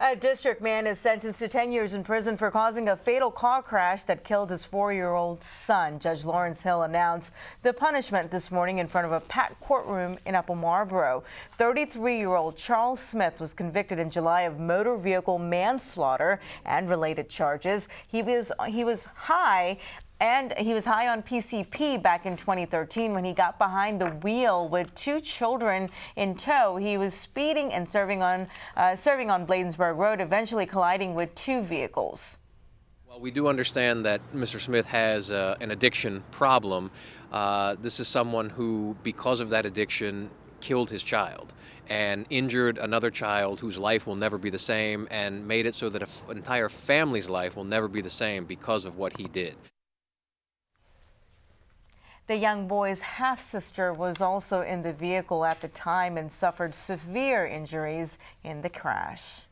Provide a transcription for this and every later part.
A district man is sentenced to 10 years in prison for causing a fatal car crash that killed his 4-year-old son. Judge Lawrence Hill announced the punishment this morning in front of a packed courtroom in Upper Marlboro. 33-year-old Charles Smith was convicted in July of motor vehicle manslaughter and related charges. He was high on PCP back in 2013 when he got behind the wheel with 2 children in tow. He was speeding and serving on Bladensburg Road, eventually colliding with 2 vehicles. Well, we do understand that Mr. Smith has an addiction problem. This is someone who, because of that addiction, killed his child and injured another child whose life will never be the same, and made it so that an entire family's life will never be the same because of what he did. The young boy's half-sister was also in the vehicle at the time and suffered severe injuries in the crash.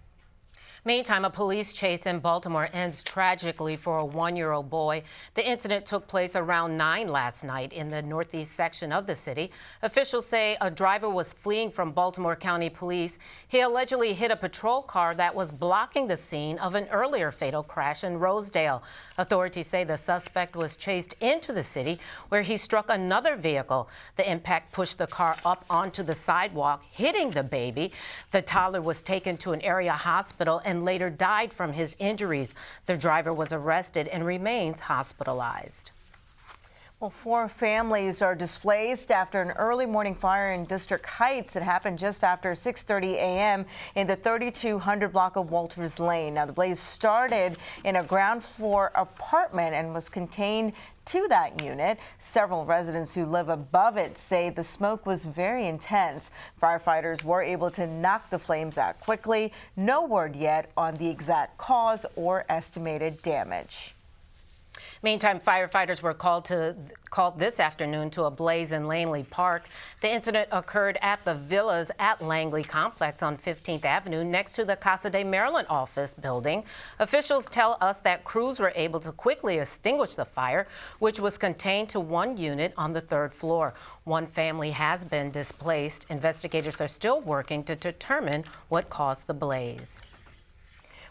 Meantime, a police chase in Baltimore ends tragically for a 1-year-old boy. The incident took place around 9 last night in the northeast section of the city. Officials say a driver was fleeing from Baltimore County Police. He allegedly hit a patrol car that was blocking the scene of an earlier fatal crash in Rosedale. Authorities say the suspect was chased into the city where he struck another vehicle. The impact pushed the car up onto the sidewalk, hitting the baby. The toddler was taken to an area hospital and later died from his injuries. The driver was arrested and remains hospitalized. Well, 4 families are displaced after an early morning fire in District Heights. It happened just after 6:30 a.m. in the 3200 block of Walters Lane. Now, the blaze started in a ground floor apartment and was contained to that unit. Several residents who live above it say the smoke was very intense. Firefighters were able to knock the flames out quickly. No word yet on the exact cause or estimated damage. Meantime, firefighters were called this afternoon to a blaze in Langley Park. The incident occurred at the Villas at Langley complex on 15th Avenue next to the Casa de Maryland office building. Officials tell us that crews were able to quickly extinguish the fire, which was contained to 1 unit on the 3rd floor. 1 family has been displaced. Investigators are still working to determine what caused the blaze.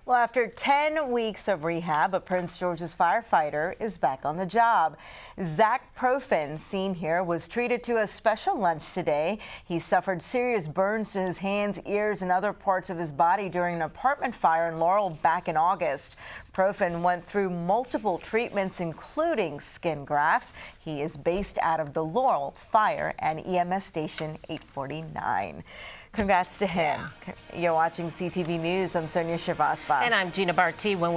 Well, after 10 weeks of rehab, a Prince George's firefighter is back on the job. Zach Profin, seen here, was treated to a special lunch today. He suffered serious burns to his hands, ears, and other parts of his body during an apartment fire in Laurel back in August. Profin went through multiple treatments, including skin grafts. He is based out of the Laurel Fire and EMS Station 849. Congrats to him. Yeah. You're watching CTV News. I'm Sonia Shrivastava. And I'm Gina Barty.